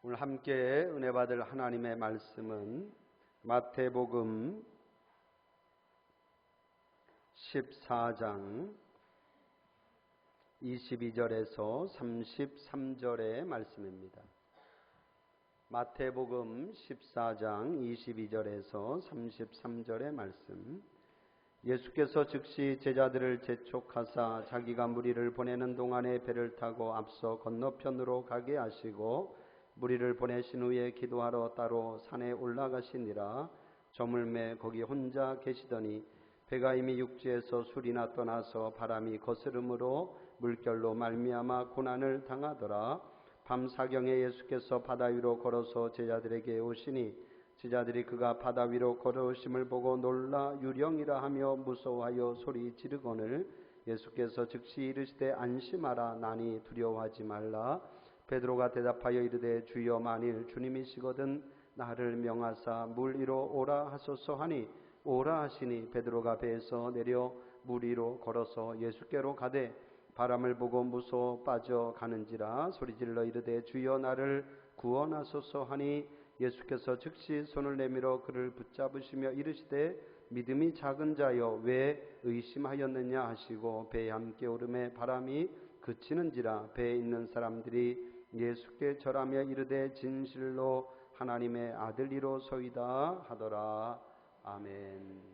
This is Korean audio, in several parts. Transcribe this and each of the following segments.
오늘 함께 은혜 받을 하나님의 말씀은 마태복음 14장 22절에서 33절의 말씀입니다. 마태복음 14장 22절에서 33절의 말씀. 예수께서 즉시 제자들을 재촉하사 자기가 무리를 보내는 동안에 배를 타고 앞서 건너편으로 가게 하시고 무리를 보내신 후에 기도하러 따로 산에 올라가시니라. 저물매 거기 혼자 계시더니 배가 이미 육지에서 술이나 떠나서 바람이 거스름으로 물결로 말미암아 고난을 당하더라. 밤 사경에 예수께서 바다 위로 걸어서 제자들에게 오시니 제자들이 그가 바다 위로 걸어오심을 보고 놀라 유령이라 하며 무서워하여 소리 지르거늘 예수께서 즉시 이르시되 안심하라 나니 두려워하지 말라. 베드로가 대답하여 이르되 주여 만일 주님이시거든 나를 명하사 물 위로 오라 하소서 하니 오라 하시니 베드로가 배에서 내려 물 위로 걸어서 예수께로 가되 바람을 보고 무서워 빠져가는지라 소리질러 이르되 주여 나를 구원하소서 하니 예수께서 즉시 손을 내밀어 그를 붙잡으시며 이르시되 믿음이 작은 자여 왜 의심하였느냐 하시고 배에 함께 오름에 바람이 그치는지라. 배에 있는 사람들이 예수께 절하며 이르되 진실로 하나님의 아들이로소이다 하더라. 아멘.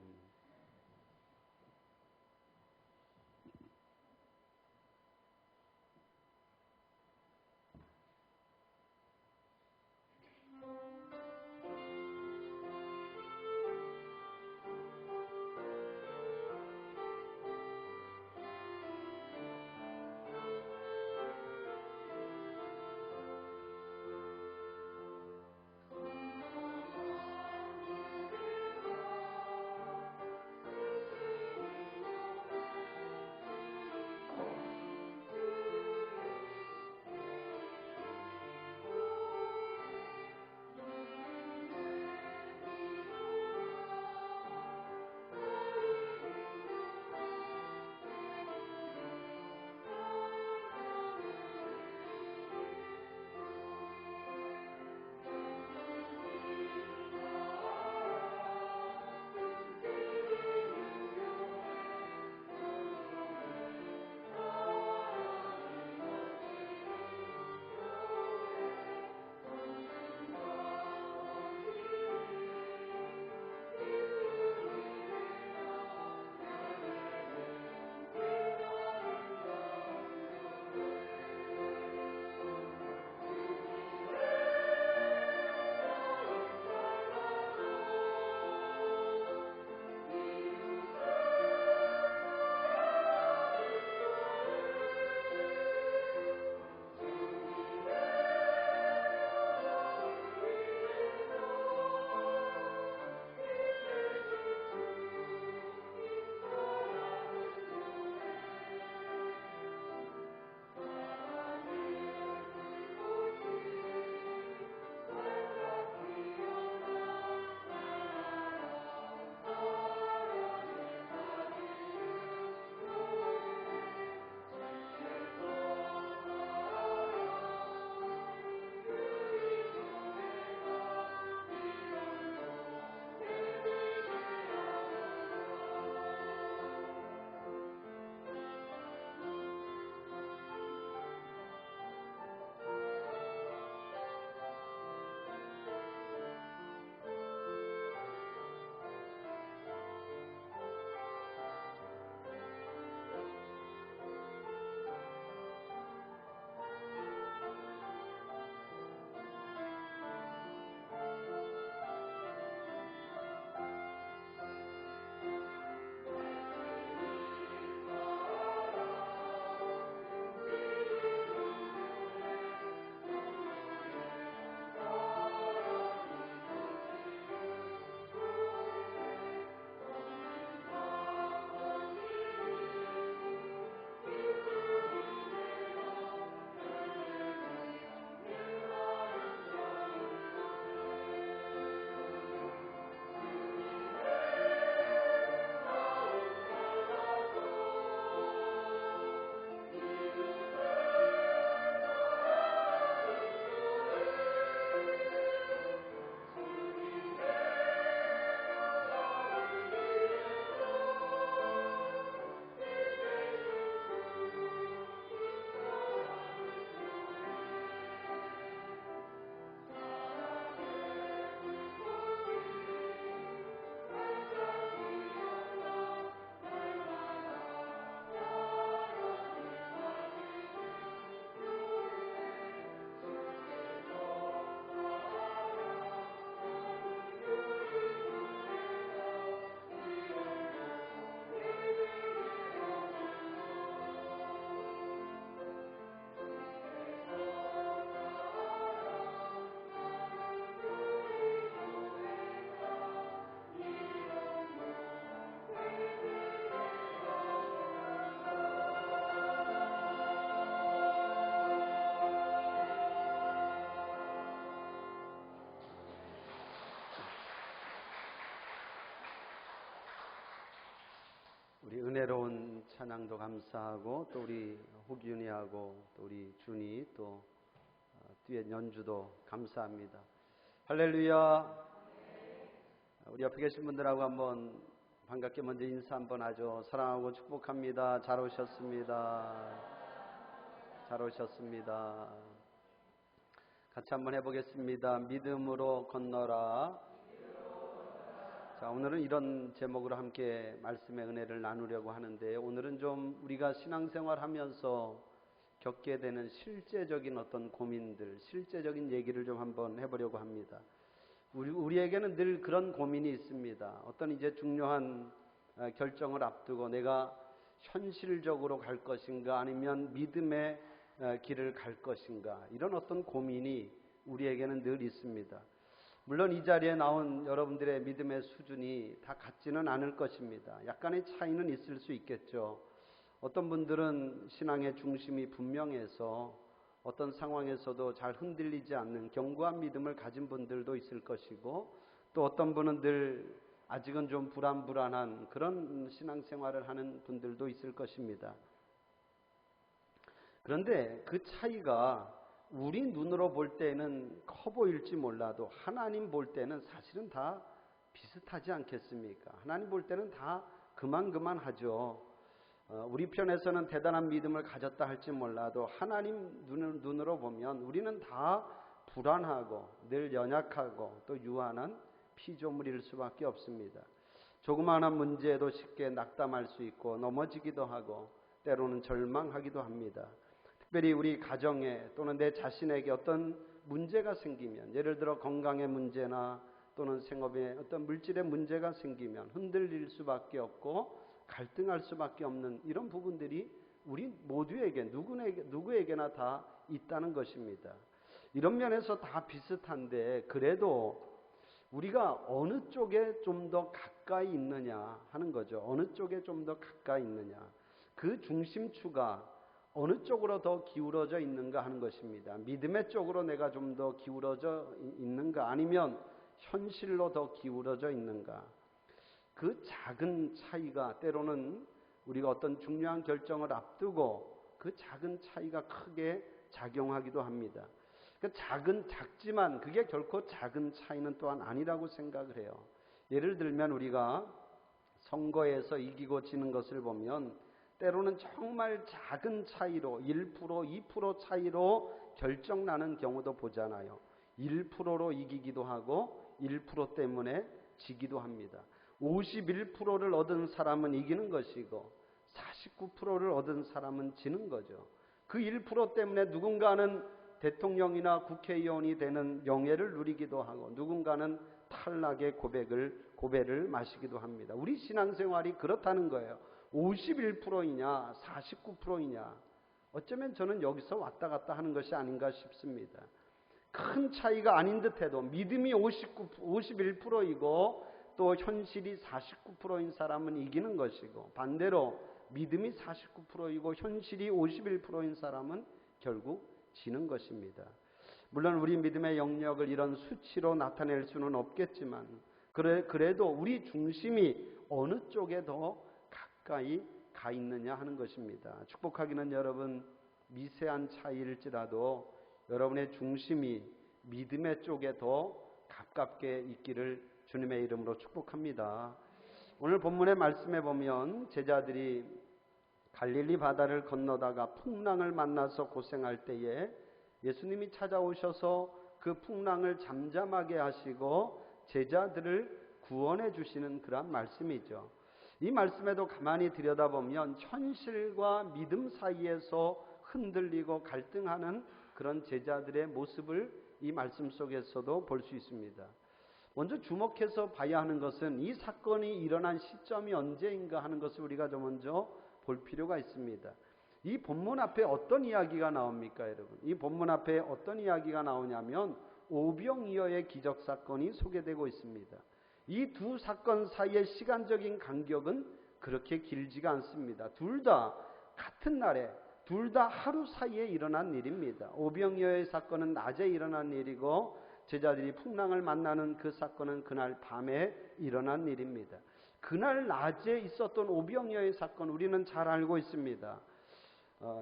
우리 은혜로운 찬양도 감사하고 또 우리 호균이하고 또 우리 준이 또 듀엣 연주도 감사합니다. 할렐루야. 우리 옆에 계신 분들하고 한번 반갑게 먼저 인사 한번 하죠. 사랑하고 축복합니다. 잘 오셨습니다. 잘 오셨습니다. 같이 한번 해보겠습니다. 믿음으로 건너라. 자, 오늘은 이런 제목으로 함께 말씀의 은혜를 나누려고 하는데, 오늘은 좀 우리가 신앙생활 하면서 겪게 되는 실제적인 어떤 고민들, 실제적인 얘기를 좀 한번 해보려고 합니다. 우리에게는 늘 그런 고민이 있습니다. 어떤 이제 중요한 결정을 앞두고 내가 현실적으로 갈 것인가 아니면 믿음의 길을 갈 것인가, 이런 어떤 고민이 우리에게는 늘 있습니다. 물론 이 자리에 나온 여러분들의 믿음의 수준이 다 같지는 않을 것입니다. 약간의 차이는 있을 수 있겠죠. 어떤 분들은 신앙의 중심이 분명해서 어떤 상황에서도 잘 흔들리지 않는 견고한 믿음을 가진 분들도 있을 것이고, 또 어떤 분은 늘 아직은 좀 불안불안한 그런 신앙생활을 하는 분들도 있을 것입니다. 그런데 그 차이가 우리 눈으로 볼 때는 커 보일지 몰라도 하나님 볼 때는 사실은 다 비슷하지 않겠습니까? 하나님 볼 때는 다 그만하죠. 우리 편에서는 대단한 믿음을 가졌다 할지 몰라도 하나님 눈으로 보면 우리는 다 불안하고 늘 연약하고 또 유한한 피조물일 수밖에 없습니다. 조그마한 문제에도 쉽게 낙담할 수 있고 넘어지기도 하고 때로는 절망하기도 합니다. 특별히 우리 가정에 또는 내 자신에게 어떤 문제가 생기면, 예를 들어 건강의 문제나 또는 생업에 어떤 물질의 문제가 생기면 흔들릴 수밖에 없고 갈등할 수밖에 없는 이런 부분들이 우리 모두에게 누구에게나 다 있다는 것입니다. 이런 면에서 다 비슷한데, 그래도 우리가 어느 쪽에 좀 더 가까이 있느냐 하는 거죠. 어느 쪽에 좀 더 가까이 있느냐, 그 중심추가 어느 쪽으로 더 기울어져 있는가 하는 것입니다. 믿음의 쪽으로 내가 좀 더 기울어져 있는가, 아니면 현실로 더 기울어져 있는가. 그 작은 차이가 때로는 우리가 어떤 중요한 결정을 앞두고 그 작은 차이가 크게 작용하기도 합니다. 작지만 그게 결코 작은 차이는 또한 아니라고 생각을 해요. 예를 들면 우리가 선거에서 이기고 지는 것을 보면 때로는 정말 작은 차이로 1%, 2% 차이로 결정나는 경우도 보잖아요. 1%로 이기기도 하고 1% 때문에 지기도 합니다. 51%를 얻은 사람은 이기는 것이고 49%를 얻은 사람은 지는 거죠. 그 1% 때문에 누군가는 대통령이나 국회의원이 되는 명예를 누리기도 하고 누군가는 탈락의 고배를 마시기도 합니다. 우리 신앙생활이 그렇다는 거예요. 51%이냐 49%이냐, 어쩌면 저는 여기서 왔다 갔다 하는 것이 아닌가 싶습니다. 큰 차이가 아닌 듯해도 믿음이 51%이고 또 현실이 49%인 사람은 이기는 것이고, 반대로 믿음이 49%이고 현실이 51%인 사람은 결국 지는 것입니다. 물론 우리 믿음의 영역을 이런 수치로 나타낼 수는 없겠지만, 그래도 우리 중심이 어느 쪽에 더 가까이 가 있느냐 하는 것입니다. 축복하기는 여러분, 미세한 차이일지라도 여러분의 중심이 믿음의 쪽에 더 가깝게 있기를 주님의 이름으로 축복합니다. 오늘 본문의 말씀에 보면 제자들이 갈릴리 바다를 건너다가 풍랑을 만나서 고생할 때에 예수님이 찾아오셔서 그 풍랑을 잠잠하게 하시고 제자들을 구원해 주시는 그런 말씀이죠. 이 말씀에도 가만히 들여다보면 현실과 믿음 사이에서 흔들리고 갈등하는 그런 제자들의 모습을 이 말씀 속에서도 볼 수 있습니다. 먼저 주목해서 봐야 하는 것은 이 사건이 일어난 시점이 언제인가 하는 것을 우리가 좀 먼저 볼 필요가 있습니다. 이 본문 앞에 어떤 이야기가 나옵니까, 여러분? 이 본문 앞에 어떤 이야기가 나오냐면 오병이어의 기적 사건이 소개되고 있습니다. 이 두 사건 사이의 시간적인 간격은 그렇게 길지가 않습니다. 둘 다 같은 날에, 둘 다 하루 사이에 일어난 일입니다. 오병이어의 사건은 낮에 일어난 일이고 제자들이 풍랑을 만나는 그 사건은 그날 밤에 일어난 일입니다. 그날 낮에 있었던 오병이어의 사건 우리는 잘 알고 있습니다.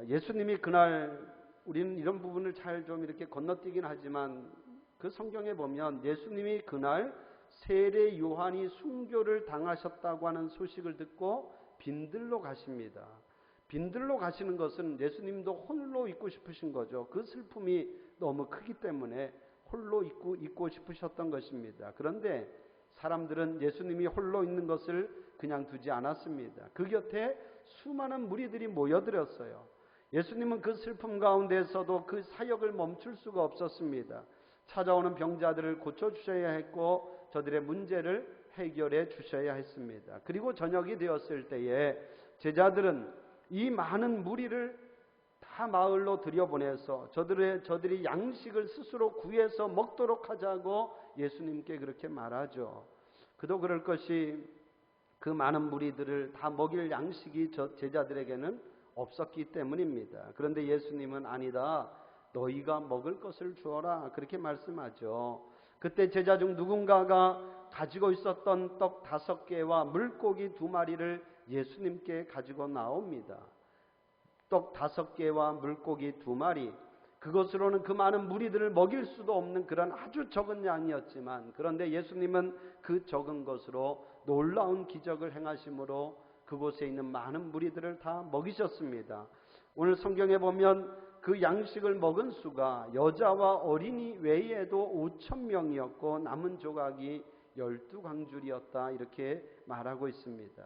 예수님이 그날, 우리는 이런 부분을 잘 좀 이렇게 건너뛰긴 하지만 그 성경에 보면 예수님이 그날 세례 요한이 순교를 당하셨다고 하는 소식을 듣고 빈들로 가십니다. 빈들로 가시는 것은 예수님도 홀로 있고 싶으신 거죠. 그 슬픔이 너무 크기 때문에 홀로 있고 싶으셨던 것입니다. 그런데 사람들은 예수님이 홀로 있는 것을 그냥 두지 않았습니다. 그 곁에 수많은 무리들이 모여들었어요. 예수님은 그 슬픔 가운데서도 그 사역을 멈출 수가 없었습니다. 찾아오는 병자들을 고쳐주셔야 했고 저들의 문제를 해결해 주셔야 했습니다. 그리고 저녁이 되었을 때에 제자들은 이 많은 무리를 다 마을로 들여보내서 저들이 양식을 스스로 구해서 먹도록 하자고 예수님께 그렇게 말하죠. 그도 그럴 것이 그 많은 무리들을 다 먹일 양식이 제자들에게는 없었기 때문입니다. 그런데 예수님은 아니다. 너희가 먹을 것을 주어라. 그렇게 말씀하죠. 그때 제자 중 누군가가 가지고 있었던 떡 5개와 물고기 2마리를 예수님께 가지고 나옵니다. 떡 5개와 물고기 2마리. 그것으로는 그 많은 무리들을 먹일 수도 없는 그런 아주 적은 양이었지만, 그런데 예수님은 그 적은 것으로 놀라운 기적을 행하심으로 그곳에 있는 많은 무리들을 다 먹이셨습니다. 오늘 성경에 보면 그 양식을 먹은 수가 여자와 어린이 외에도 5,000명이었고 남은 조각이 12광줄이었다 이렇게 말하고 있습니다.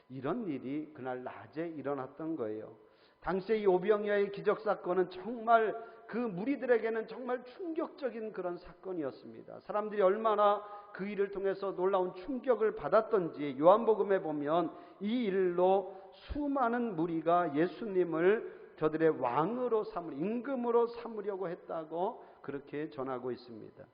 이런 일이 그날 낮에 일어났던 거예요. 당시에 이 오병이어의 기적사건은 정말 그 무리들에게는 정말 충격적인 그런 사건이었습니다. 사람들이 얼마나 그 일을 통해서 놀라운 충격을 받았던지 요한복음에 보면 이 일로 수많은 무리가 예수님을 저들의 왕으로 임금으로 삼으려고 했다고 그렇게 전하고 있습니다.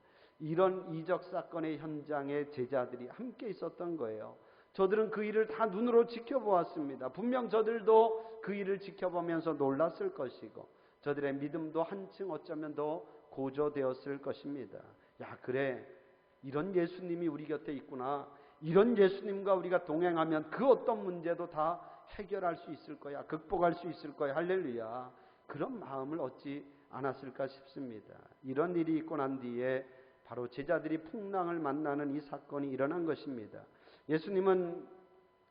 이런 이적 사건의 현장에 제자들이 함께 있었던 거예요. 저들은 그 일을 다 눈으로 지켜보았습니다. 분명 저들도 그 일을 지켜보면서 놀랐을 것이고 저들의 믿음도 한층 어쩌면 더 고조되었을 것입니다. 야, 그래, 이런 예수님이 우리 곁에 있구나. 이런 예수님과 우리가 동행하면 그 어떤 문제도 다 해결할 수 있을 거야. 극복할 수 있을 거야. 할렐루야. 그런 마음을 얻지 않았을까 싶습니다. 이런 일이 있고 난 뒤에 바로 제자들이 풍랑을 만나는 이 사건이 일어난 것입니다. 예수님은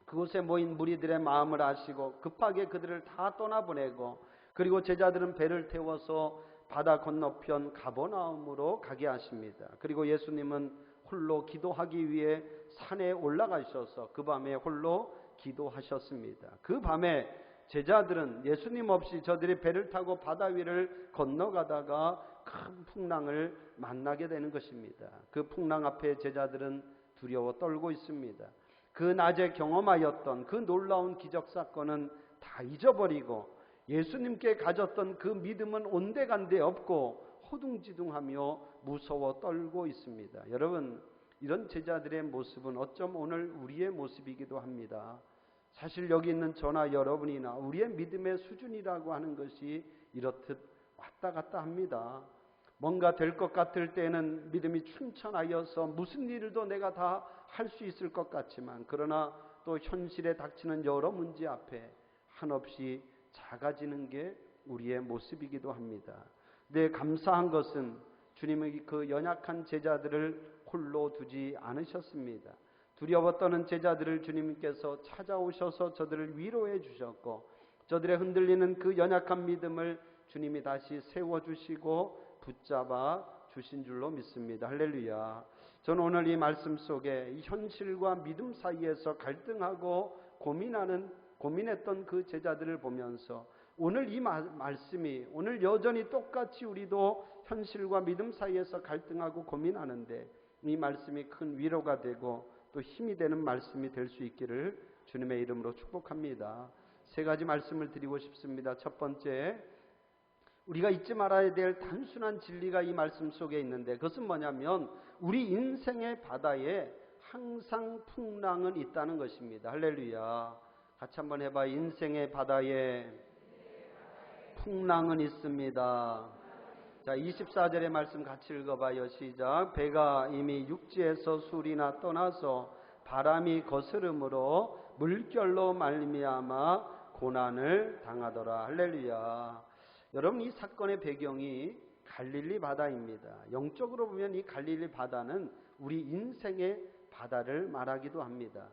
그곳에 모인 무리들의 마음을 아시고 급하게 그들을 다 떠나보내고, 그리고 제자들은 배를 태워서 바다 건너편 가버나움으로 가게 하십니다. 그리고 예수님은 홀로 기도하기 위해 산에 올라가셔서 그 밤에 홀로 기도하셨습니다. 그 밤에 제자들은 예수님 없이 저들이 배를 타고 바다 위를 건너가다가 큰 풍랑을 만나게 되는 것입니다. 그 풍랑 앞에 제자들은 두려워 떨고 있습니다. 그 낮에 경험하였던 그 놀라운 기적사건은 다 잊어버리고 예수님께 가졌던 그 믿음은 온데간데 없고 허둥지둥하며 무서워 떨고 있습니다. 여러분, 이런 제자들의 모습은 어쩜 오늘 우리의 모습이기도 합니다. 사실 여기 있는 저나 여러분이나 우리의 믿음의 수준이라고 하는 것이 이렇듯 왔다 갔다 합니다. 뭔가 될 것 같을 때는 믿음이 충천하여서 무슨 일도 내가 다 할 수 있을 것 같지만, 그러나 또 현실에 닥치는 여러 문제 앞에 한없이 작아지는 게 우리의 모습이기도 합니다. 네, 감사한 것은 주님의 그 연약한 제자들을 홀로 두지 않으셨습니다. 두려워 떠는 제자들을 주님께서 찾아오셔서 저들을 위로해 주셨고, 저들의 흔들리는 그 연약한 믿음을 주님이 다시 세워주시고 붙잡아 주신 줄로 믿습니다. 할렐루야. 저는 오늘 이 말씀 속에 이 현실과 믿음 사이에서 갈등하고 고민했던 그 제자들을 보면서 오늘 이 말씀이 오늘 여전히 똑같이 우리도 현실과 믿음 사이에서 갈등하고 고민하는데 이 말씀이 큰 위로가 되고 또 힘이 되는 말씀이 될 수 있기를 주님의 이름으로 축복합니다. 3가지 말씀을 드리고 싶습니다. 첫 번째, 우리가 잊지 말아야 될 단순한 진리가 이 말씀 속에 있는데 그것은 뭐냐면 우리 인생의 바다에 항상 풍랑은 있다는 것입니다. 할렐루야. 같이 한번 해봐. 인생의 바다에 풍랑은 있습니다. 자, 24절의 말씀 같이 읽어봐요. 시작. 배가 이미 육지에서 술이나 떠나서 바람이 거스름으로 물결로 말미암아 고난을 당하더라. 할렐루야. 여러분, 이 사건의 배경이 갈릴리 바다입니다. 영적으로 보면 이 갈릴리 바다는 우리 인생의 바다를 말하기도 합니다.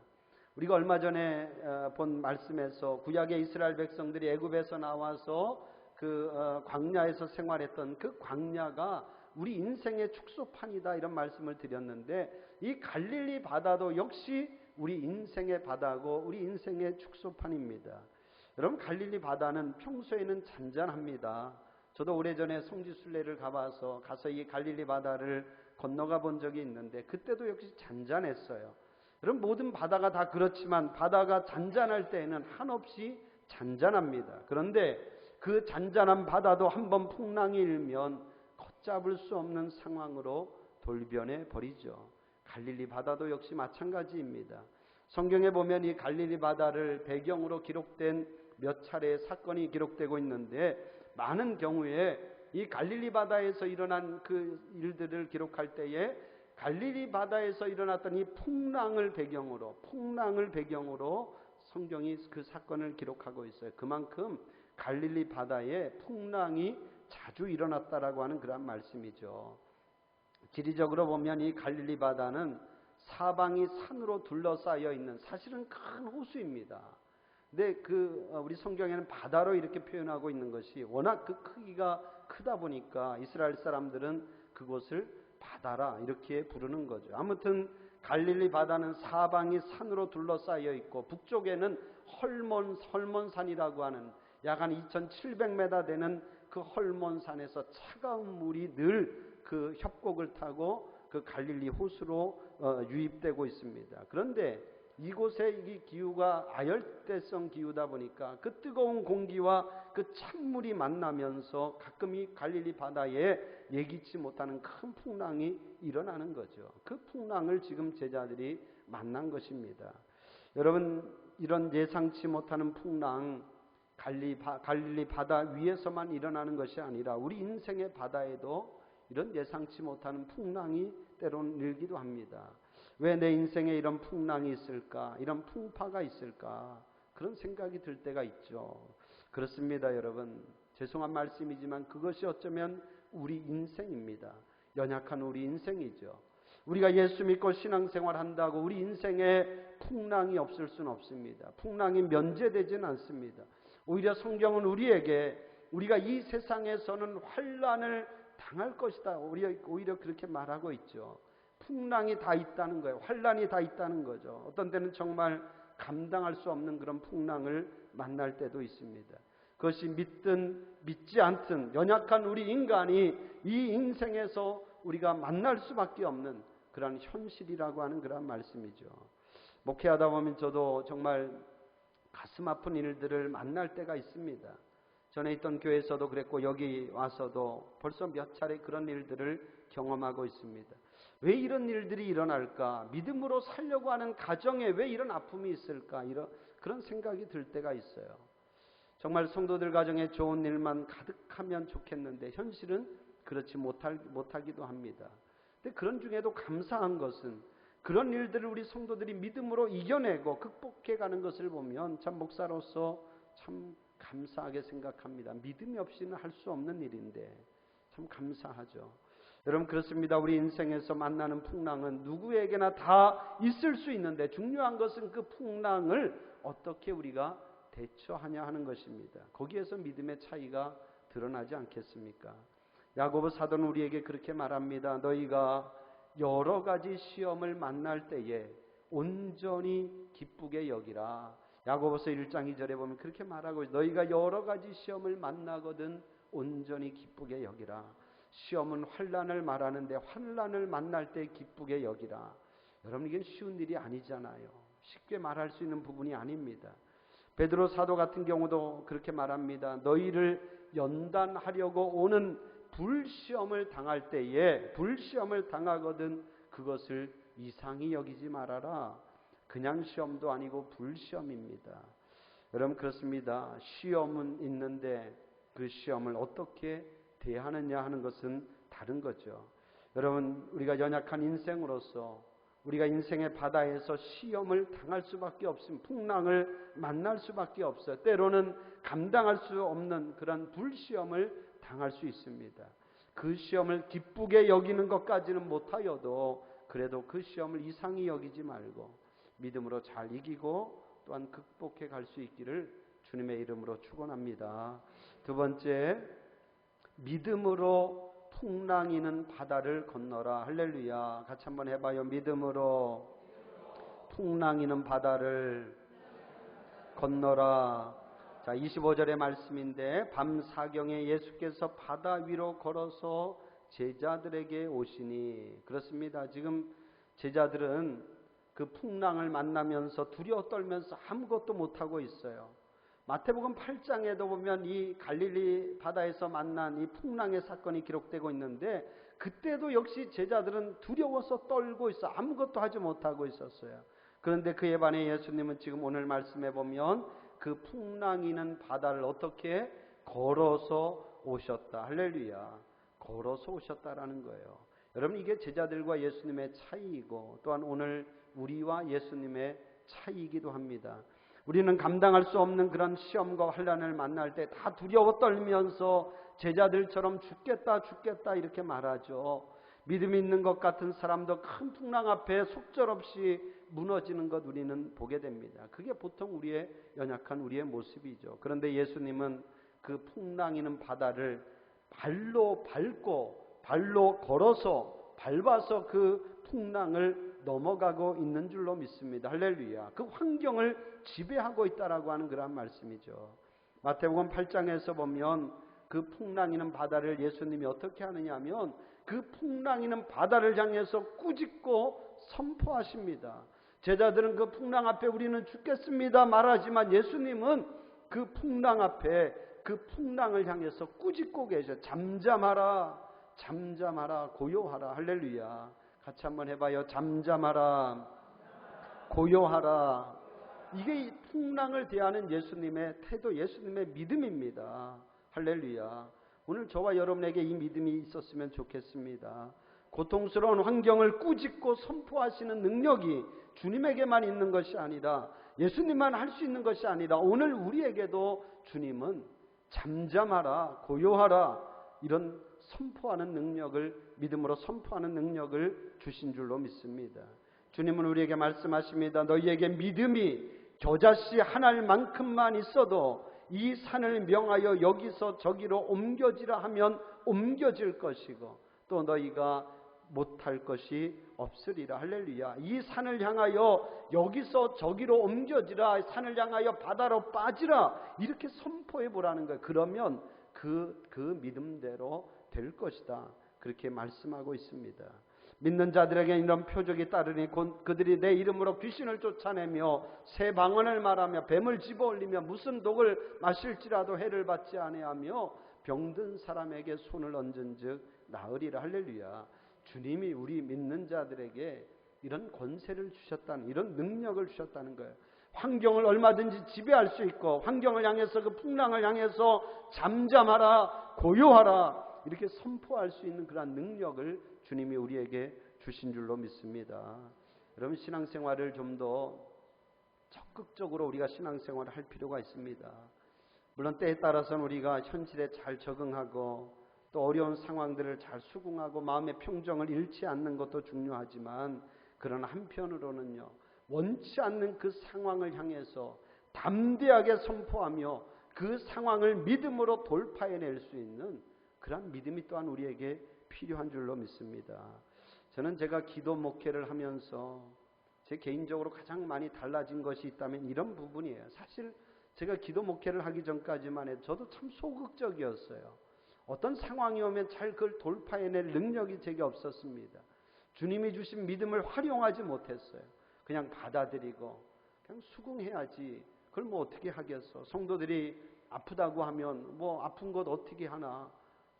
우리가 얼마 전에 본 말씀에서 구약의 이스라엘 백성들이 애굽에서 나와서 그 광야에서 생활했던 그 광야가 우리 인생의 축소판이다, 이런 말씀을 드렸는데, 이 갈릴리 바다도 역시 우리 인생의 바다고 우리 인생의 축소판입니다. 여러분, 갈릴리 바다는 평소에는 잔잔합니다. 저도 오래전에 성지순례를 가서 이 갈릴리 바다를 건너가 본 적이 있는데, 그때도 역시 잔잔했어요. 여러분, 모든 바다가 다 그렇지만 바다가 잔잔할 때에는 한없이 잔잔합니다. 그런데 그 잔잔한 바다도 한번 풍랑이 일면 걷잡을 수 없는 상황으로 돌변해 버리죠. 갈릴리 바다도 역시 마찬가지입니다. 성경에 보면 이 갈릴리 바다를 배경으로 기록된 몇 차례의 사건이 기록되고 있는데, 많은 경우에 이 갈릴리 바다에서 일어난 그 일들을 기록할 때에 갈릴리 바다에서 일어났던 이 풍랑을 배경으로 성경이 그 사건을 기록하고 있어요. 그만큼 갈릴리 바다에 풍랑이 자주 일어났다라고 하는 그런 말씀이죠. 지리적으로 보면 이 갈릴리 바다는 사방이 산으로 둘러싸여 있는 사실은 큰 호수입니다. 근데 우리 성경에는 바다로 이렇게 표현하고 있는 것이 워낙 그 크기가 크다 보니까 이스라엘 사람들은 그곳을 바다라 이렇게 부르는 거죠. 아무튼 갈릴리 바다는 사방이 산으로 둘러싸여 있고, 북쪽에는 헐몬산이라고 하는 약 한 2700m 되는 그 헐몬산에서 차가운 물이 늘 그 협곡을 타고 그 갈릴리 호수로 유입되고 있습니다. 그런데 이곳의 이 기후가 아열대성 기후다 보니까 그 뜨거운 공기와 그 찬물이 만나면서 가끔 이 갈릴리 바다에 예기치 못하는 큰 풍랑이 일어나는 거죠. 그 풍랑을 지금 제자들이 만난 것입니다. 여러분, 이런 예상치 못하는 풍랑, 갈릴리 바다 위에서만 일어나는 것이 아니라 우리 인생의 바다에도 이런 예상치 못하는 풍랑이 때로는 일기도 합니다. 왜 내 인생에 이런 풍랑이 있을까? 이런 풍파가 있을까? 그런 생각이 들 때가 있죠. 그렇습니다, 여러분. 죄송한 말씀이지만 그것이 어쩌면 우리 인생입니다. 연약한 우리 인생이죠. 우리가 예수 믿고 신앙생활 한다고 우리 인생에 풍랑이 없을 수는 없습니다. 풍랑이 면제되지는 않습니다. 오히려 성경은 우리가 이 세상에서는 환난을 당할 것이다, 오히려 그렇게 말하고 있죠. 풍랑이 다 있다는 거예요. 환난이 다 있다는 거죠. 어떤 때는 정말 감당할 수 없는 그런 풍랑을 만날 때도 있습니다. 그것이 믿든 믿지 않든 연약한 우리 인간이 이 인생에서 우리가 만날 수밖에 없는 그런 현실이라고 하는 그런 말씀이죠. 목회하다 보면 저도 정말 가슴 아픈 일들을 만날 때가 있습니다. 전에 있던 교회에서도 그랬고 여기 와서도 벌써 몇 차례 그런 일들을 경험하고 있습니다. 왜 이런 일들이 일어날까? 믿음으로 살려고 하는 가정에 왜 이런 아픔이 있을까? 그런 생각이 들 때가 있어요. 정말 성도들 가정에 좋은 일만 가득하면 좋겠는데 현실은 그렇지 못하기도 합니다. 근데 그런 중에도 감사한 것은 그런 일들을 우리 성도들이 믿음으로 이겨내고 극복해가는 것을 보면 참 목사로서 참 감사하게 생각합니다. 믿음이 없이는 할 수 없는 일인데 참 감사하죠. 여러분, 그렇습니다. 우리 인생에서 만나는 풍랑은 누구에게나 다 있을 수 있는데 중요한 것은 그 풍랑을 어떻게 우리가 대처하냐 하는 것입니다. 거기에서 믿음의 차이가 드러나지 않겠습니까? 야고보 사도는 우리에게 그렇게 말합니다. 너희가 여러 가지 시험을 만날 때에 온전히 기쁘게 여기라. 야고보서 1장 2절에 보면 그렇게 말하고 있어요. 너희가 여러 가지 시험을 만나거든 온전히 기쁘게 여기라. 시험은 환난을 말하는데 환난을 만날 때 기쁘게 여기라. 여러분, 이게 쉬운 일이 아니잖아요. 쉽게 말할 수 있는 부분이 아닙니다. 베드로 사도 같은 경우도 그렇게 말합니다. 너희를 연단하려고 오는 불시험을 당할 때에 불시험을 당하거든 그것을 이상히 여기지 말아라. 그냥 시험도 아니고 불시험입니다. 여러분, 그렇습니다. 시험은 있는데 그 시험을 어떻게 대하느냐 하는 것은 다른 거죠. 여러분, 우리가 연약한 인생으로서 우리가 인생의 바다에서 시험을 당할 수밖에 없습니다. 풍랑을 만날 수밖에 없어요. 때로는 감당할 수 없는 그런 불시험을 당할 수 있습니다. 그 시험을 기쁘게 여기는 것까지는 못하여도 그래도 그 시험을 이상히 여기지 말고 믿음으로 잘 이기고 또한 극복해 갈 수 있기를 주님의 이름으로 축원합니다. 두 번째, 믿음으로 풍랑이는 바다를 건너라. 할렐루야. 같이 한번 해봐요. 믿음으로 풍랑이는 바다를 건너라. 자, 25절의 말씀인데 밤 사경에 예수께서 바다 위로 걸어서 제자들에게 오시니, 그렇습니다. 지금 제자들은 그 풍랑을 만나면서 두려워 떨면서 아무것도 못하고 있어요. 마태복음 8장에도 보면 이 갈릴리 바다에서 만난 이 풍랑의 사건이 기록되고 있는데 그때도 역시 제자들은 두려워서 떨고 있어 아무것도 하지 못하고 있었어요. 그런데 그에 반해 예수님은 지금 오늘 말씀해 보면 그 풍랑이는 바다를 어떻게 걸어서 오셨다. 할렐루야. 걸어서 오셨다라는 거예요. 여러분, 이게 제자들과 예수님의 차이이고 또한 오늘 우리와 예수님의 차이이기도 합니다. 우리는 감당할 수 없는 그런 시험과 환난을 만날 때 다 두려워 떨면서 제자들처럼 죽겠다 이렇게 말하죠. 믿음이 있는 것 같은 사람도 큰 풍랑 앞에 속절없이 무너지는 것 우리는 보게 됩니다. 그게 보통 우리의 연약한 우리의 모습이죠. 그런데 예수님은 그 풍랑이는 바다를 발로 밟고 발로 걸어서 밟아서 그 풍랑을 넘어가고 있는 줄로 믿습니다. 할렐루야. 그 환경을 지배하고 있다라고 하는 그런 말씀이죠. 마태복음 8장에서 보면 그 풍랑이는 바다를 예수님이 어떻게 하느냐 하면 그 풍랑이는 바다를 향해서 꾸짖고 선포하십니다. 제자들은 그 풍랑 앞에 우리는 죽겠습니다 말하지만 예수님은 그 풍랑 앞에 그 풍랑을 향해서 꾸짖고 계셔. 잠잠하라, 잠잠하라, 고요하라. 할렐루야. 같이 한번 해봐요. 잠잠하라, 고요하라. 이게 이 풍랑을 대하는 예수님의 태도, 예수님의 믿음입니다. 할렐루야. 오늘 저와 여러분에게 이 믿음이 있었으면 좋겠습니다. 고통스러운 환경을 꾸짖고 선포하시는 능력이 주님에게만 있는 것이 아니라 예수님만 할 수 있는 것이 아니라 오늘 우리에게도 주님은 잠잠하라, 고요하라 이런 선포하는 능력을, 믿음으로 선포하는 능력을 주신 줄로 믿습니다. 주님은 우리에게 말씀하십니다. 너희에게 믿음이 겨자씨 하나일 만큼만 있어도 이 산을 명하여 여기서 저기로 옮겨지라 하면 옮겨질 것이고 또 너희가 못할 것이 없으리라. 할렐루야. 이 산을 향하여 여기서 저기로 옮겨지라, 산을 향하여 바다로 빠지라 이렇게 선포해 보라는 거예요. 그러면 그 믿음대로 될 것이다. 그렇게 말씀하고 있습니다. 믿는 자들에게 이런 표적이 따르니 곧 그들이 내 이름으로 귀신을 쫓아내며 새 방언을 말하며 뱀을 집어올리며 무슨 독을 마실지라도 해를 받지 아니하며 병든 사람에게 손을 얹은즉 나으리라. 할렐루야. 주님이 우리 믿는 자들에게 이런 권세를 주셨다는, 이런 능력을 주셨다는 거예요. 환경을 얼마든지 지배할 수 있고 환경을 향해서 그 풍랑을 향해서 잠잠하라, 고요하라 이렇게 선포할 수 있는 그런 능력을 주님이 우리에게 주신 줄로 믿습니다. 여러분, 신앙생활을 좀 더 적극적으로 우리가 신앙생활을 할 필요가 있습니다. 물론 때에 따라서는 우리가 현실에 잘 적응하고 또 어려운 상황들을 잘 수긍하고 마음의 평정을 잃지 않는 것도 중요하지만 그러나 한편으로는요, 원치 않는 그 상황을 향해서 담대하게 선포하며 그 상황을 믿음으로 돌파해낼 수 있는 그런 믿음이 또한 우리에게 필요한 줄로 믿습니다. 저는 제가 기도 목회를 하면서 제 개인적으로 가장 많이 달라진 것이 있다면 이런 부분이에요. 사실 제가 기도 목회를 하기 전까지만 해도 저도 참 소극적이었어요. 어떤 상황이 오면 잘 그걸 돌파해낼 능력이 제게 없었습니다. 주님이 주신 믿음을 활용하지 못했어요. 그냥 받아들이고 그냥 수긍해야지. 그걸 뭐 어떻게 하겠어. 성도들이 아프다고 하면 뭐 아픈 것 어떻게 하나.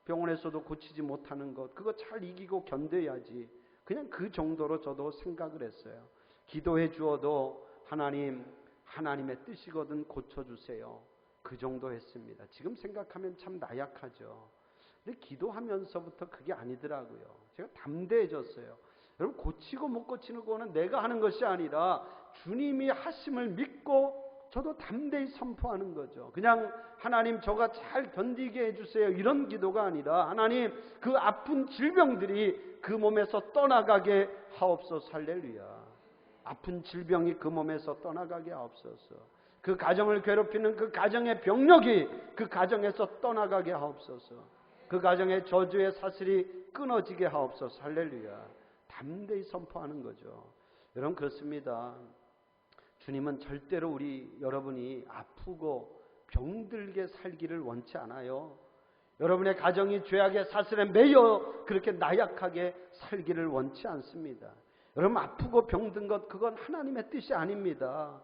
병원에서도 고치지 못하는 것 그거 잘 이기고 견뎌야지. 그냥 그 정도로 저도 생각을 했어요. 기도해 주어도 하나님의 뜻이거든 고쳐주세요. 그 정도 했습니다. 지금 생각하면 참 나약하죠. 근데 기도하면서부터 그게 아니더라고요. 제가 담대해졌어요. 여러분, 고치고 못 고치는 거는 내가 하는 것이 아니라 주님이 하심을 믿고 저도 담대히 선포하는 거죠. 그냥 하나님 저가 잘 견디게 해주세요 이런 기도가 아니라 하나님 그 아픈 질병들이 그 몸에서 떠나가게 하옵소서. 할렐루야. 아픈 질병이 그 몸에서 떠나가게 하옵소서. 그 가정을 괴롭히는 그 가정의 병력이 그 가정에서 떠나가게 하옵소서. 그 가정의 저주의 사슬이 끊어지게 하옵소서. 할렐루야. 담대히 선포하는 거죠. 여러분, 그렇습니다. 주님은 절대로 여러분이 아프고 병들게 살기를 원치 않아요. 여러분의 가정이 죄악의 사슬에 매여 그렇게 나약하게 살기를 원치 않습니다. 여러분, 아프고 병든 것, 그건 하나님의 뜻이 아닙니다.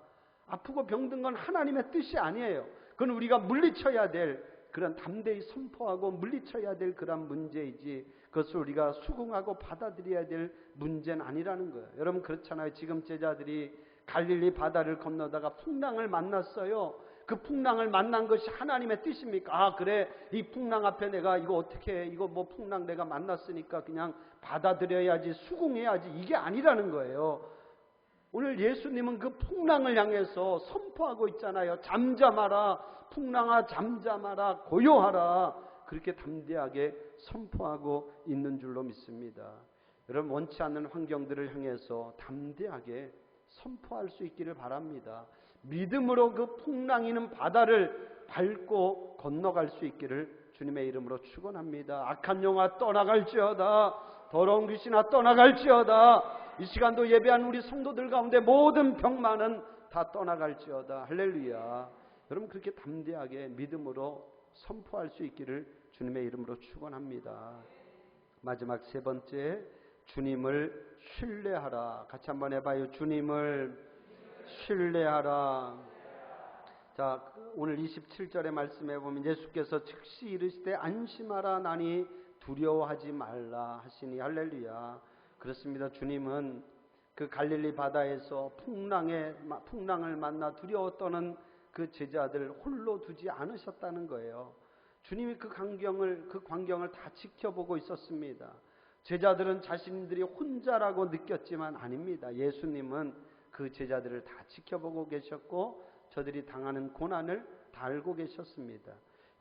아프고 병든 건 하나님의 뜻이 아니에요. 그건 우리가 물리쳐야 될, 그런 담대히 선포하고 물리쳐야 될 그런 문제이지, 그것을 우리가 수긍하고 받아들여야 될 문제는 아니라는 거예요. 여러분, 그렇잖아요. 지금 제자들이 갈릴리 바다를 건너다가 풍랑을 만났어요. 그 풍랑을 만난 것이 하나님의 뜻입니까? 아, 그래, 이 풍랑 앞에 내가 이거 어떻게 해? 이거 뭐 풍랑 내가 만났으니까 그냥 받아들여야지, 수긍해야지, 이게 아니라는 거예요. 오늘 예수님은 그 풍랑을 향해서 선포하고 있잖아요. 잠잠하라, 풍랑아 잠잠하라, 고요하라. 그렇게 담대하게 선포하고 있는 줄로 믿습니다. 여러분, 원치 않는 환경들을 향해서 담대하게 선포할 수 있기를 바랍니다. 믿음으로 그 풍랑이는 바다를 밟고 건너갈 수 있기를 주님의 이름으로 축원합니다. 악한 영아 떠나갈지어다, 더러운 귀신아 떠나갈지어다. 이 시간도 예배한 우리 성도들 가운데 모든 병만은 다 떠나갈지어다. 할렐루야. 여러분, 그렇게 담대하게 믿음으로 선포할 수 있기를 주님의 이름으로 축원합니다. 마지막 세 번째, 주님을 신뢰하라. 같이 한번 해봐요. 주님을 신뢰하라. 자, 오늘 27절의 말씀에 보면 예수께서 즉시 이르시되 안심하라, 나니 두려워하지 말라 하시니. 할렐루야. 그렇습니다. 주님은 그 갈릴리 바다에서 풍랑을 만나 두려워 떠는 그 제자들 홀로 두지 않으셨다는 거예요. 주님이 그 광경을 다 지켜보고 있었습니다. 제자들은 자신들이 혼자라고 느꼈지만 아닙니다. 예수님은 그 제자들을 다 지켜보고 계셨고 저들이 당하는 고난을 다 알고 계셨습니다.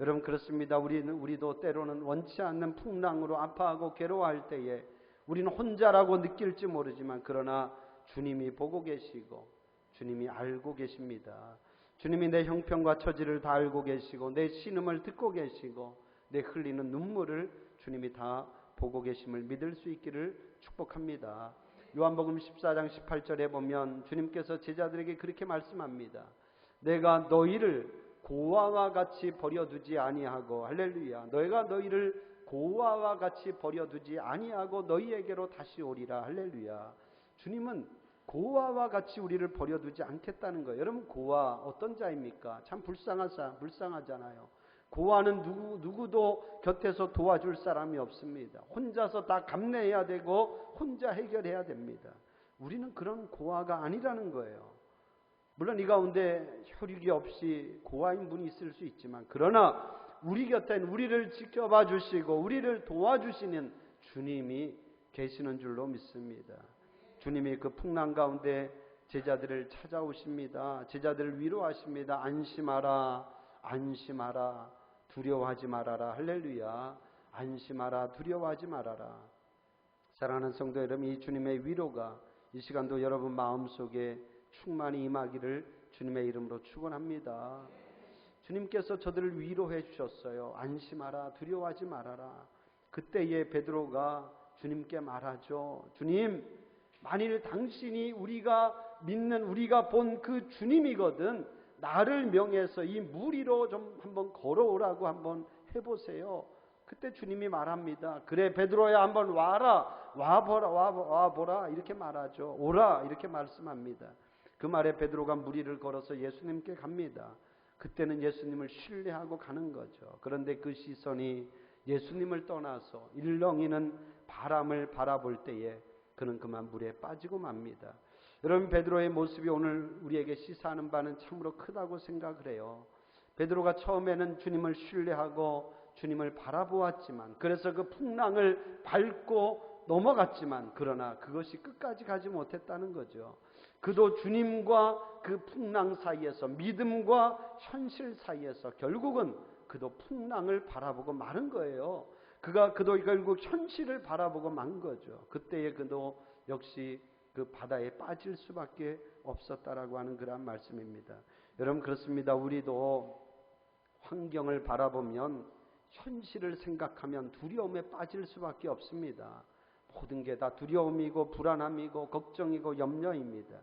여러분, 그렇습니다. 우리도 때로는 원치 않는 풍랑으로 아파하고 괴로워할 때에 우리는 혼자라고 느낄지 모르지만 그러나 주님이 보고 계시고 주님이 알고 계십니다. 주님이 내 형편과 처지를 다 알고 계시고 내 신음을 듣고 계시고 내 흘리는 눈물을 주님이 다 보고 계심을 믿을 수 있기를 축복합니다. 요한복음 14장 18절에 보면 주님께서 제자들에게 그렇게 말씀합니다. 내가 너희를 고아와 같이 버려두지 아니하고, 할렐루야, 내가 너희를 고아와 같이 버려두지 아니하고 너희에게로 다시 오리라. 할렐루야. 주님은 고아와 같이 우리를 버려두지 않겠다는 거예요. 여러분, 고아 어떤 자입니까? 참 불쌍하잖아요. 고아는 누구도 곁에서 도와줄 사람이 없습니다. 혼자서 다 감내해야 되고 혼자 해결해야 됩니다. 우리는 그런 고아가 아니라는 거예요. 물론 이 가운데 혈육이 없이 고아인 분이 있을 수 있지만 그러나 우리 곁엔 우리를 지켜봐 주시고 우리를 도와주시는 주님이 계시는 줄로 믿습니다. 주님이 그 풍랑 가운데 제자들을 찾아오십니다. 제자들을 위로하십니다. 안심하라, 안심하라, 두려워하지 말아라. 할렐루야. 안심하라, 두려워하지 말아라. 사랑하는 성도 여러분, 이 주님의 위로가 이 시간도 여러분 마음속에 충만히 임하기를 주님의 이름으로 축원합니다. 주님께서 저들을 위로해 주셨어요. 안심하라, 두려워하지 말아라. 그때에 베드로가 주님께 말하죠. 주님, 만일 당신이 우리가 믿는, 우리가 본 그 주님이거든 나를 명해서 이 물 위로 좀 한번 걸어오라고 한번 해보세요. 그때 주님이 말합니다. 그래 베드로야, 한번 와라, 와보라 이렇게 말하죠. 오라 이렇게 말씀합니다. 그 말에 베드로가 물 위를 걸어서 예수님께 갑니다. 그때는 예수님을 신뢰하고 가는 거죠. 그런데 그 시선이 예수님을 떠나서 일렁이는 바람을 바라볼 때에 그는 그만 물에 빠지고 맙니다. 여러분, 베드로의 모습이 오늘 우리에게 시사하는 바는 참으로 크다고 생각을 해요. 베드로가 처음에는 주님을 신뢰하고 주님을 바라보았지만, 그래서 그 풍랑을 밟고 넘어갔지만 그러나 그것이 끝까지 가지 못했다는 거죠. 그도 주님과 그 풍랑 사이에서, 믿음과 현실 사이에서 결국은 그도 풍랑을 바라보고 마는 거예요. 그도 결국 현실을 바라보고 만 거죠. 그때에 그도 역시 그 바다에 빠질 수밖에 없었다라고 하는 그런 말씀입니다. 여러분, 그렇습니다. 우리도 환경을 바라보면, 현실을 생각하면 두려움에 빠질 수밖에 없습니다. 모든 게 다 두려움이고 불안함이고 걱정이고 염려입니다.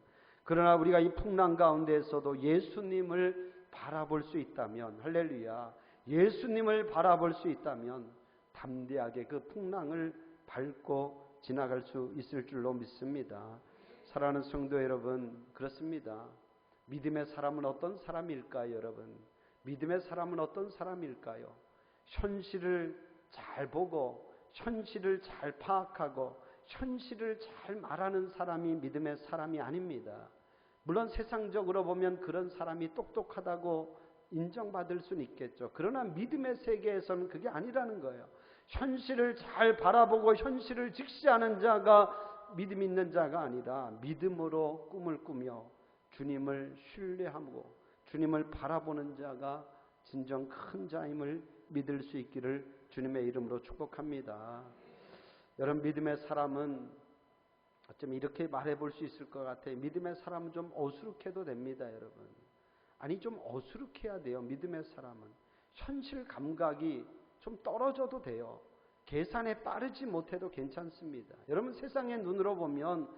그러나 우리가 이 풍랑 가운데에서도 예수님을 바라볼 수 있다면, 할렐루야, 예수님을 바라볼 수 있다면 담대하게 그 풍랑을 밟고 지나갈 수 있을 줄로 믿습니다. 사랑하는 성도 여러분, 그렇습니다. 믿음의 사람은 어떤 사람일까요, 여러분? 믿음의 사람은 어떤 사람일까요? 현실을 잘 보고 현실을 잘 파악하고 현실을 잘 말하는 사람이 믿음의 사람이 아닙니다. 물론 세상적으로 보면 그런 사람이 똑똑하다고 인정받을 수는 있겠죠. 그러나 믿음의 세계에서는 그게 아니라는 거예요. 현실을 잘 바라보고 현실을 직시하는 자가 믿음 있는 자가 아니라 믿음으로 꿈을 꾸며 주님을 신뢰하고 주님을 바라보는 자가 진정 큰 자임을 믿을 수 있기를 주님의 이름으로 축복합니다. 여러분, 믿음의 사람은 어쩜 이렇게 말해볼 수 있을 것 같아요. 믿음의 사람은 좀 어수룩해도 됩니다, 여러분. 아니, 좀 어수룩해야 돼요. 믿음의 사람은 현실 감각이 좀 떨어져도 돼요. 계산에 빠르지 못해도 괜찮습니다. 여러분, 세상의 눈으로 보면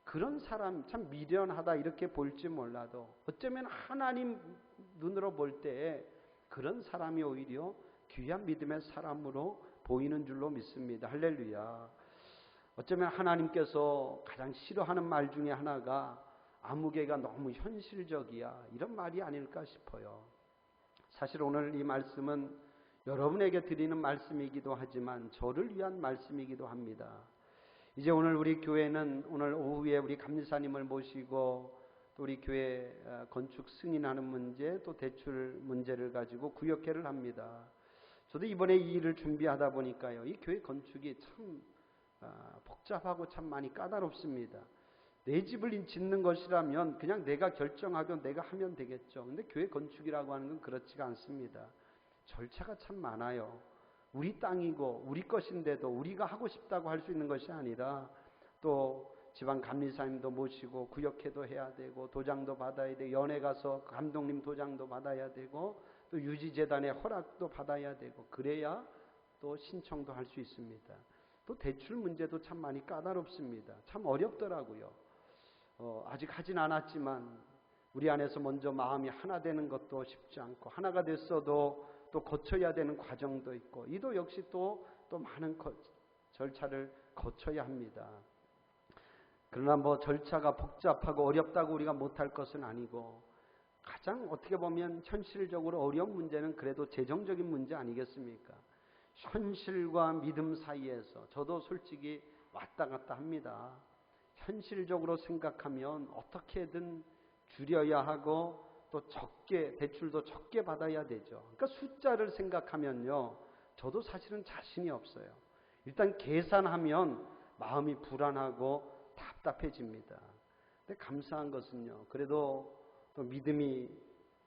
그런 사람 참 미련하다 이렇게 볼지 몰라도 어쩌면 하나님 눈으로 볼 때 그런 사람이 오히려 귀한 믿음의 사람으로 보이는 줄로 믿습니다. 할렐루야. 어쩌면 하나님께서 가장 싫어하는 말 중에 하나가 아무개가 너무 현실적이야, 이런 말이 아닐까 싶어요. 사실 오늘 이 말씀은 여러분에게 드리는 말씀이기도 하지만 저를 위한 말씀이기도 합니다. 이제 오늘 우리 교회는 오늘 오후에 우리 감리사님을 모시고 또 우리 교회 건축 승인하는 문제, 또 대출 문제를 가지고 구역회를 합니다. 저도 이번에 이 일을 준비하다 보니까요, 이 교회 건축이 참 복잡하고 참 많이 까다롭습니다. 내 집을 짓는 것이라면 그냥 내가 결정하고 내가 하면 되겠죠. 근데 교회 건축이라고 하는 건 그렇지가 않습니다. 절차가 참 많아요. 우리 땅이고 우리 것인데도 우리가 하고 싶다고 할 수 있는 것이 아니라 또 지방 감리사님도 모시고 구역회도 해야 되고 도장도 받아야 되고 연회 가서 감독님 도장도 받아야 되고 또 유지재단의 허락도 받아야 되고 그래야 또 신청도 할 수 있습니다. 또 대출 문제도 참 많이 까다롭습니다. 참 어렵더라고요. 아직 하진 않았지만 우리 안에서 먼저 마음이 하나 되는 것도 쉽지 않고 하나가 됐어도 또 거쳐야 되는 과정도 있고 이도 역시 또 많은 절차를 거쳐야 합니다. 그러나 뭐 절차가 복잡하고 어렵다고 우리가 못할 것은 아니고 가장 어떻게 보면 현실적으로 어려운 문제는 그래도 재정적인 문제 아니겠습니까? 현실과 믿음 사이에서 저도 솔직히 왔다 갔다 합니다. 현실적으로 생각하면 어떻게든 줄여야 하고 또 적게 대출도 적게 받아야 되죠. 그러니까 숫자를 생각하면요, 저도 사실은 자신이 없어요. 일단 계산하면 마음이 불안하고 답답해집니다. 근데 감사한 것은요, 그래도 또 믿음이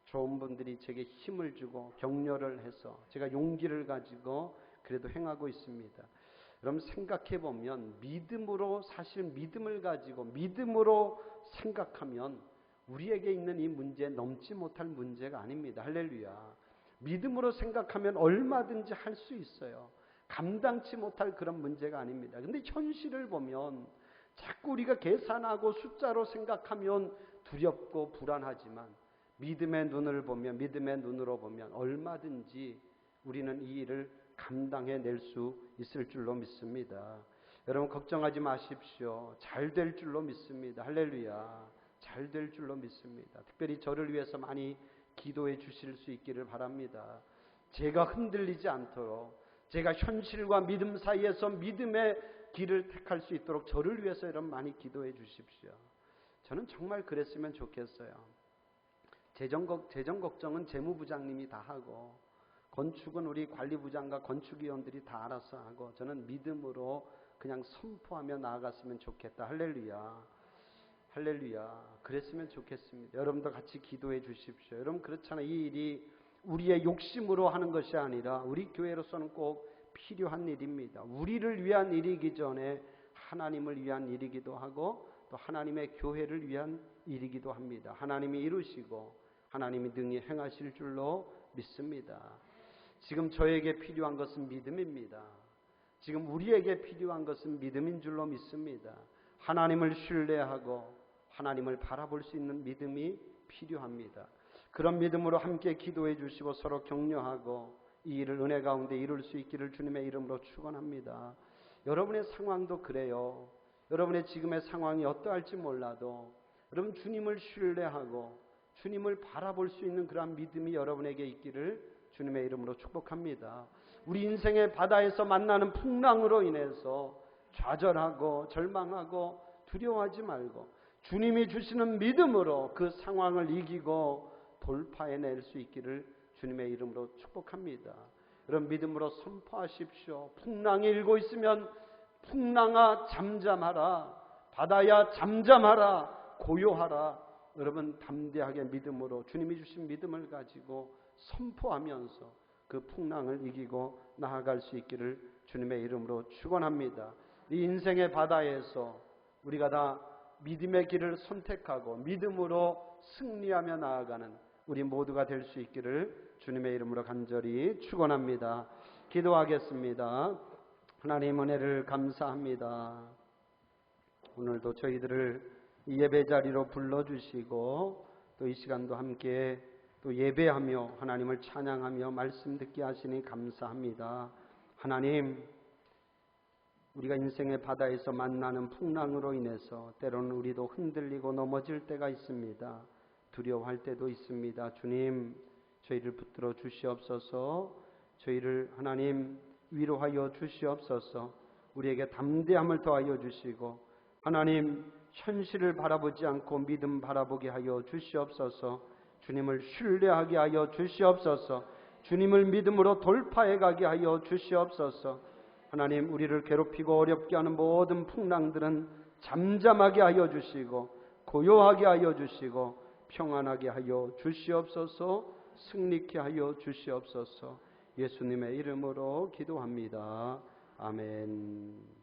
좋은 분들이 제게 힘을 주고 격려를 해서 제가 용기를 가지고 그래도 행하고 있습니다. 여러분, 생각해 보면 믿음으로, 사실 믿음을 가지고 믿음으로 생각하면 우리에게 있는 이 문제 넘지 못할 문제가 아닙니다. 할렐루야. 믿음으로 생각하면 얼마든지 할 수 있어요. 감당치 못할 그런 문제가 아닙니다. 근데 현실을 보면 자꾸 우리가 계산하고 숫자로 생각하면 두렵고 불안하지만 믿음의 눈을 보면, 믿음의 눈으로 보면 얼마든지 우리는 이 일을 감당해낼 수 있을 줄로 믿습니다. 여러분, 걱정하지 마십시오. 잘 될 줄로 믿습니다. 할렐루야. 잘 될 줄로 믿습니다. 특별히 저를 위해서 많이 기도해 주실 수 있기를 바랍니다. 제가 흔들리지 않도록, 제가 현실과 믿음 사이에서 믿음의 길을 택할 수 있도록 저를 위해서 여러분 많이 기도해 주십시오. 저는 정말 그랬으면 좋겠어요. 재정 걱정은 재무부장님이 다 하고 건축은 우리 관리부장과 건축위원들이 다 알아서 하고 저는 믿음으로 그냥 선포하며 나아갔으면 좋겠다. 할렐루야. 할렐루야. 그랬으면 좋겠습니다. 여러분도 같이 기도해 주십시오. 여러분 그렇잖아요. 이 일이 우리의 욕심으로 하는 것이 아니라 우리 교회로서는 꼭 필요한 일입니다. 우리를 위한 일이기 전에 하나님을 위한 일이기도 하고 또 하나님의 교회를 위한 일이기도 합니다. 하나님이 이루시고 하나님이 능히 행하실 줄로 믿습니다. 지금 저에게 필요한 것은 믿음입니다. 지금 우리에게 필요한 것은 믿음인 줄로 믿습니다. 하나님을 신뢰하고 하나님을 바라볼 수 있는 믿음이 필요합니다. 그런 믿음으로 함께 기도해 주시고 서로 격려하고 이 일을 은혜 가운데 이룰 수 있기를 주님의 이름으로 축원합니다. 여러분의 상황도 그래요. 여러분의 지금의 상황이 어떠할지 몰라도 여러분 주님을 신뢰하고 주님을 바라볼 수 있는 그러한 믿음이 여러분에게 있기를 주님의 이름으로 축복합니다. 우리 인생의 바다에서 만나는 풍랑으로 인해서 좌절하고 절망하고 두려워하지 말고 주님이 주시는 믿음으로 그 상황을 이기고 돌파해낼 수 있기를 주님의 이름으로 축복합니다. 그런 믿음으로 선포하십시오. 풍랑이 일고 있으면 풍랑아 잠잠하라. 바다야 잠잠하라. 고요하라. 여러분 담대하게 믿음으로 주님이 주신 믿음을 가지고 선포하면서 그 풍랑을 이기고 나아갈 수 있기를 주님의 이름으로 축원합니다. 이 인생의 바다에서 우리가 다 믿음의 길을 선택하고 믿음으로 승리하며 나아가는 우리 모두가 될 수 있기를 주님의 이름으로 간절히 축원합니다. 기도하겠습니다. 하나님 은혜를 감사합니다. 오늘도 저희들을 이 예배 자리로 불러주시고 또 이 시간도 함께 또 예배하며 하나님을 찬양하며 말씀 듣게 하시니 감사합니다. 하나님, 우리가 인생의 바다에서 만나는 풍랑으로 인해서 때로는 우리도 흔들리고 넘어질 때가 있습니다. 두려워할 때도 있습니다. 주님, 저희를 붙들어 주시옵소서. 저희를 하나님 위로하여 주시옵소서. 우리에게 담대함을 더하여 주시고 하나님 현실을 바라보지 않고 믿음 바라보게 하여 주시옵소서. 주님을 신뢰하게 하여 주시옵소서. 주님을 믿음으로 돌파해 가게 하여 주시옵소서. 하나님, 우리를 괴롭히고 어렵게 하는 모든 풍랑들은 잠잠하게 하여 주시고 고요하게 하여 주시고 평안하게 하여 주시옵소서. 승리케 하여 주시옵소서. 예수님의 이름으로 기도합니다. 아멘.